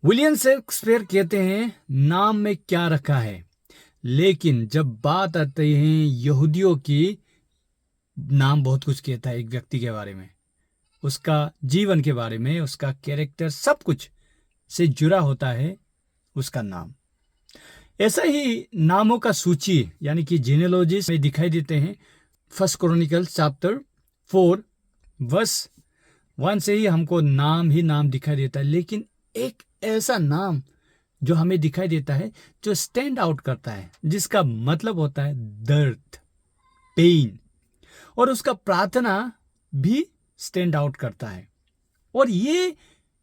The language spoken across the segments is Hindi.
विलियम शेक्सपियर कहते हैं नाम में क्या रखा है, लेकिन जब बात आती है यहूदियों की, नाम बहुत कुछ कहता है एक व्यक्ति के बारे में, उसका जीवन के बारे में, उसका कैरेक्टर, सब कुछ से जुड़ा होता है उसका नाम। ऐसा ही नामों का सूची यानी कि जीनेलॉजी में दिखाई देते हैं। फर्स्ट क्रॉनिकल चैप्टर 4 वर्स 1 से ही हमको नाम ही नाम दिखाई देता है, लेकिन एक ऐसा नाम जो हमें दिखाई देता है जो स्टैंड आउट करता है, जिसका मतलब होता है दर्द, पेन, और उसका प्रार्थना भी स्टैंड आउट करता है। और ये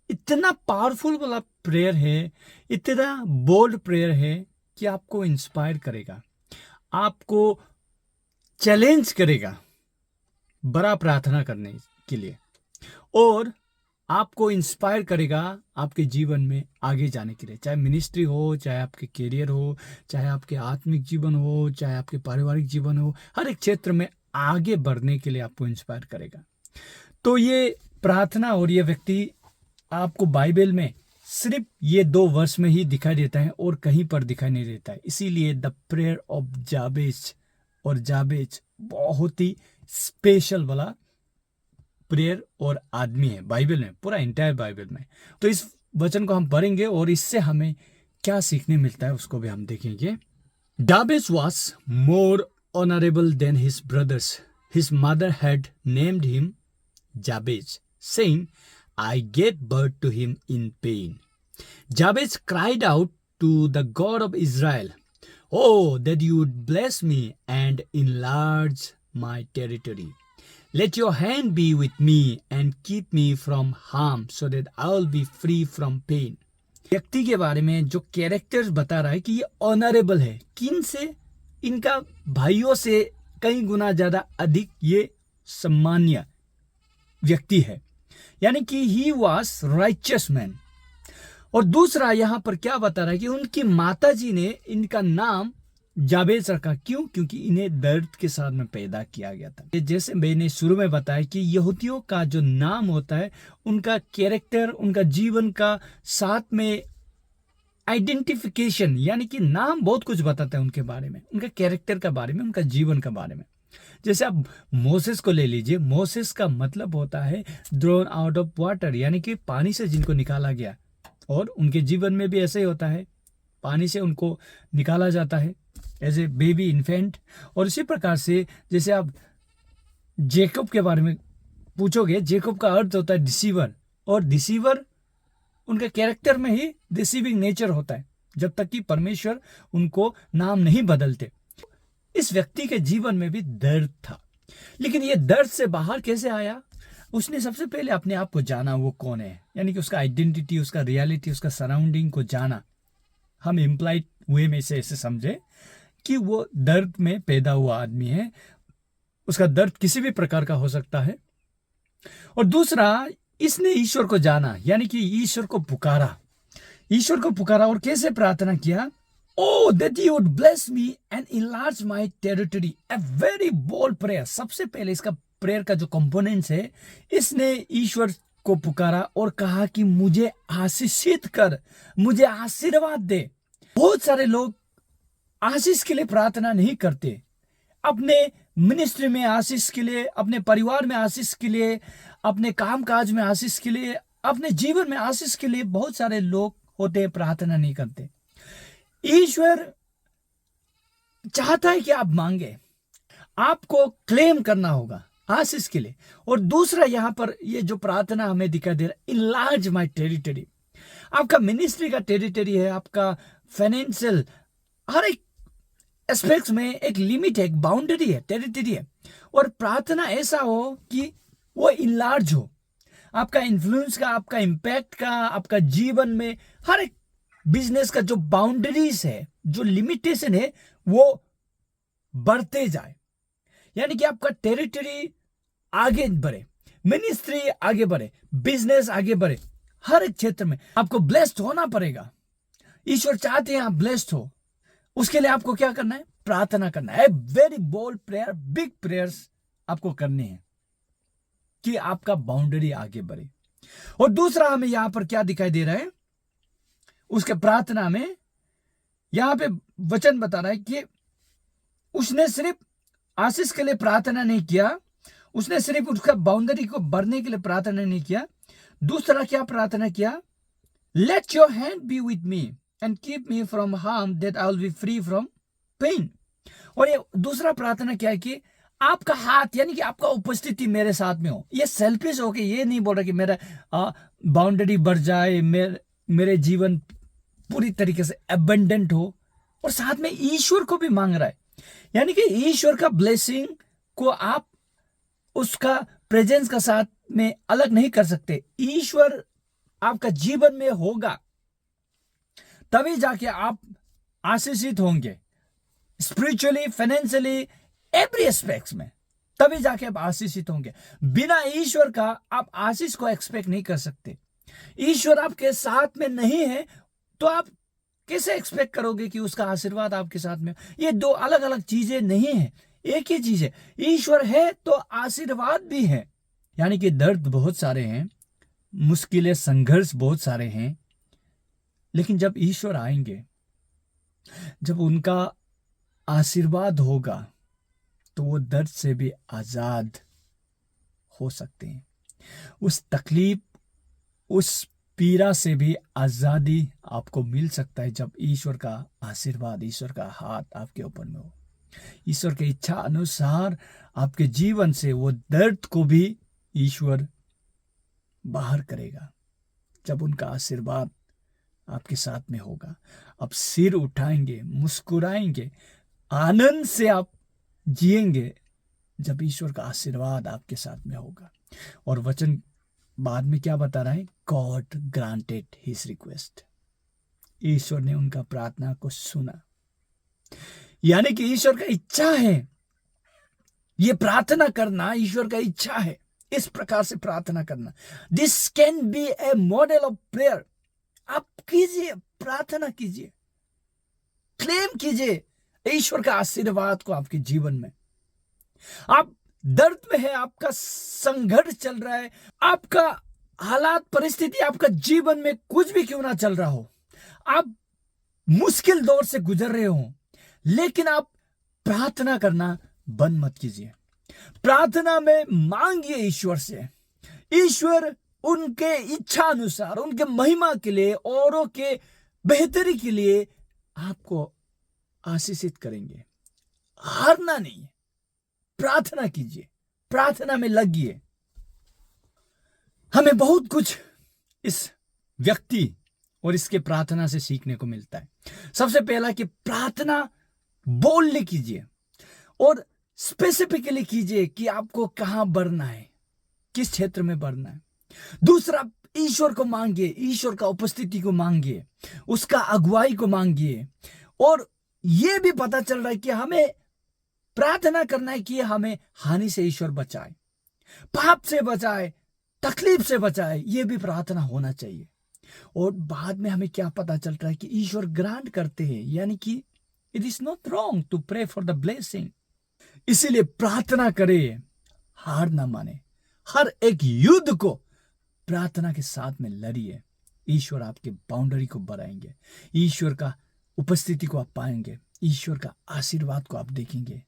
इतना पावरफुल वाला प्रेयर है, इतना बोल्ड प्रेयर है कि आपको इंस्पायर करेगा, आपको चैलेंज करेगा बड़ा प्रार्थना करने के लिए, और आपको इंस्पायर करेगा आपके जीवन में आगे जाने के लिए, चाहे मिनिस्ट्री हो, चाहे आपके कैरियर हो, चाहे आपके आत्मिक जीवन हो, चाहे आपके पारिवारिक जीवन हो, हर एक क्षेत्र में आगे बढ़ने के लिए आपको इंस्पायर करेगा। तो ये प्रार्थना और ये व्यक्ति आपको बाइबल में सिर्फ ये 2 वर्ष में ही दिखाई देता है और कहीं पर दिखाई नहीं देता है। इसीलिए द प्रेयर ऑफ जाबेज, और जाबेज बहुत ही स्पेशल वाला प्रेयर और आदमी है बाइबल में, पूरा इंटायर बाइबल में। तो इस वचन को हम पढ़ेंगे और इससे हमें क्या सीखने मिलता है उसको भी हम देखेंगे। जाबेज was more honorable than his brothers. His mother had named him Jabez, saying, I gave birth to him in pain. Jabez cried out to the God of Israel, Oh, that you would bless me and enlarge my territory. Let your hand be with me and keep me from harm so that I will be free from pain. व्यक्ति के बारे में जो कैरेक्टर्स बता रहा है कि ये ऑनरेबल है, किन से? इनका भाइयों से कई गुना ज्यादा अधिक ये सम्मान्य व्यक्ति है, यानी कि ही वॉज राइचियस मैन। और दूसरा यहां पर क्या बता रहा है कि उनकी माताजी ने इनका नाम जाबेज रखा। क्यों? क्योंकि इन्हें दर्द के साथ में पैदा किया गया था। जैसे मैंने शुरू में बताया कि यहूदियों का जो नाम होता है, उनका कैरेक्टर, उनका जीवन का साथ में आइडेंटिफिकेशन, यानी कि नाम बहुत कुछ बताता है उनके बारे में, उनका कैरेक्टर के बारे में, उनका जीवन के बारे में। जैसे आप मोसेस को ले लीजिए, मोसेस का मतलब होता है ड्रोन आउट ऑफ वाटर, यानी कि पानी से जिनको निकाला गया, और उनके जीवन में भी ऐसे ही होता है, पानी से उनको निकाला जाता है एज ए बेबी इन्फेंट। और इसी प्रकार से जैसे आप जेकब के बारे में पूछोगे, जेकब का अर्थ होता है डिसीवर, और डिसीवर उनके कैरेक्टर में ही डिसीविंग नेचर होता है, जब तक कि परमेश्वर उनको नाम नहीं बदलते। इस व्यक्ति के जीवन में भी दर्द था, लेकिन ये दर्द से बाहर कैसे आया? उसने सबसे पहले अपने आप को जाना, वो कौन है, यानी कि उसका आइडेंटिटी, उसका रियलिटी, उसका सराउंडिंग को जाना। हम इम्प्लाइड वे में से ऐसे समझे कि वो दर्द में पैदा हुआ आदमी है, उसका दर्द किसी भी प्रकार का हो सकता है। और दूसरा, इसने ईश्वर को जाना, यानी कि ईश्वर को पुकारा, ईश्वर को पुकारा। और कैसे प्रार्थना किया? Oh, that you would bless me and enlarge my territory. A very bold prayer. सबसे पहले इसका प्रेयर का जो कंपोनेंट्स है, इसने ईश्वर को पुकारा और कहा कि मुझे आशीषित कर, मुझे आशीर्वाद दे। बहुत सारे लोग आशीष के लिए प्रार्थना नहीं करते, अपने मिनिस्ट्री में आशीष के लिए, अपने परिवार में आशीष के लिए, अपने कामकाज में आशीष के लिए, अपने जीवन में आशीष के लिए बहुत सारे लोग होते हैं, प्रार्थना नहीं करते। ईश्वर चाहता है कि आप मांगे, आपको क्लेम करना होगा आशीष के लिए। और दूसरा, यहां पर ये जो प्रार्थना हमें दिखाई दे रहा है, इनलार्ज माय टेरिटरी। आपका मिनिस्ट्री का टेरिटरी है, आपका फाइनेंशियल, हर एक एस्पेक्ट्स में एक लिमिट है, एक बाउंड्री है, टेरिटरी है। और प्रार्थना ऐसा हो कि वो इनलार्ज हो, आपका इन्फ्लुएंस का, आपका इम्पैक्ट का, आपका जीवन में हर एक बिजनेस का जो बाउंड्रीज है, जो लिमिटेशन है, वो बढ़ते जाए, यानी कि आपका टेरिटरी आगे बढ़े, मिनिस्ट्री आगे बढ़े, बिजनेस आगे बढ़े, हर एक क्षेत्र में आपको ब्लेस्ड होना पड़ेगा। ईश्वर चाहते हैं आप ब्लेस्ड हो, उसके लिए आपको क्या करना है? प्रार्थना करना है। Very bold prayer, big prayers आपको करने हैं कि आपका बाउंड्री आगे बढ़े। और दूसरा, हमें यहां पर क्या दिखाई दे रहा है? उसके प्रार्थना में यहां पे वचन बता रहा है कि उसने सिर्फ आशीष के लिए प्रार्थना नहीं किया, उसने सिर्फ उसका बाउंड्री को बढ़ने के लिए प्रार्थना नहीं किया, दूसरा क्या प्रार्थना किया? Let your hand be with me and keep me from harm that I will be free from pain. और ये दूसरा प्रार्थना क्या है कि आपका हाथ यानी कि आपका उपस्थिति मेरे साथ में हो। ये सेल्फिश हो के ये नहीं बोल रहा कि मेरा बाउंड्री बढ़ जाए, मेरे जीवन पूरी तरीके से एबंडेंट हो, और साथ में ईश्वर को भी मांग रहा है। यानी कि ईश्वर का ब्लेसिंग को आप उसका प्रेजेंस का साथ में अलग नहीं कर सकते। ईश्वर आपका जीवन में होगा तभी जाके आप आशीषित होंगे, स्पिरिचुअली, फाइनेंशियली, एवरी एस्पेक्ट्स में, तभी जाके आप आशीषित होंगे। बिना ईश्वर का आप आशीष को एक्सपेक्ट नहीं कर सकते। ईश्वर आपके साथ में नहीं है तो आप कैसे एक्सपेक्ट करोगे कि उसका आशीर्वाद आपके साथ में? ये दो अलग अलग चीजें नहीं है, एक ही चीज है। ईश्वर है तो आशीर्वाद भी है। यानी कि दर्द बहुत सारे हैं, मुश्किलें, संघर्ष बहुत सारे हैं, लेकिन जब ईश्वर आएंगे, जब उनका आशीर्वाद होगा, तो वो दर्द से भी आजाद हो सकते हैं। उस तकलीफ, उस पीड़ा से भी आजादी आपको मिल सकता है जब ईश्वर का आशीर्वाद, ईश्वर का हाथ आपके ऊपर में हो। ईश्वर की इच्छा अनुसार आपके जीवन से वो दर्द को भी ईश्वर बाहर करेगा जब उनका आशीर्वाद आपके साथ में होगा। आप सिर उठाएंगे, मुस्कुराएंगे, आनंद से आप जिएंगे जब ईश्वर का आशीर्वाद आपके साथ में होगा। और वचन बाद में क्या बता रहा है? God granted his request. ईश्वर ने उनका प्रार्थना को सुना। यानी कि ईश्वर का इच्छा है ये प्रार्थना करना, ईश्वर का इच्छा है इस प्रकार से प्रार्थना करना। This can be A model of prayer. आप कीजिए, प्रार्थना कीजिए, क्लेम कीजिए ईश्वर का आशीर्वाद को आपके जीवन में। आप दर्द में है, आपका संघर्ष चल रहा है, आपका हालात, परिस्थिति, आपका जीवन में कुछ भी क्यों ना चल रहा हो, आप मुश्किल दौर से गुजर रहे हो, लेकिन आप प्रार्थना करना बंद मत कीजिए। प्रार्थना में मांगिए ईश्वर से। ईश्वर उनके इच्छा अनुसार, उनके महिमा के लिए, औरों के बेहतरी के लिए आपको आशीषित करेंगे। हारना नहीं है, प्रार्थना कीजिए, प्रार्थना में लगिए। हमें बहुत कुछ इस व्यक्ति और इसके प्रार्थना से सीखने को मिलता है। सबसे पहला कि प्रार्थना बोलने कीजिए और स्पेसिफिकली कीजिए कि आपको कहां बढ़ना है, किस क्षेत्र में बढ़ना है। दूसरा, ईश्वर को मांगिए, ईश्वर का उपस्थिति को मांगिए, उसका अगुवाई को मांगिए। और यह भी पता चल रहा है कि हमें प्रार्थना करना है कि हमें हानि से ईश्वर बचाए, पाप से बचाए, तकलीफ से बचाए। यह भी प्रार्थना होना चाहिए। और बाद में हमें क्या पता चल रहा है कि ईश्वर ग्रांट करते हैं, यानी कि it is not wrong to pray for the blessing. इसीलिए प्रार्थना करें, हार ना माने। हर एक युद्ध को प्रार्थना के साथ में लड़िए। ईश्वर आपके बाउंड्री को बढ़ाएंगे, ईश्वर का उपस्थिति को आप पाएंगे, ईश्वर का आशीर्वाद को आप देखेंगे।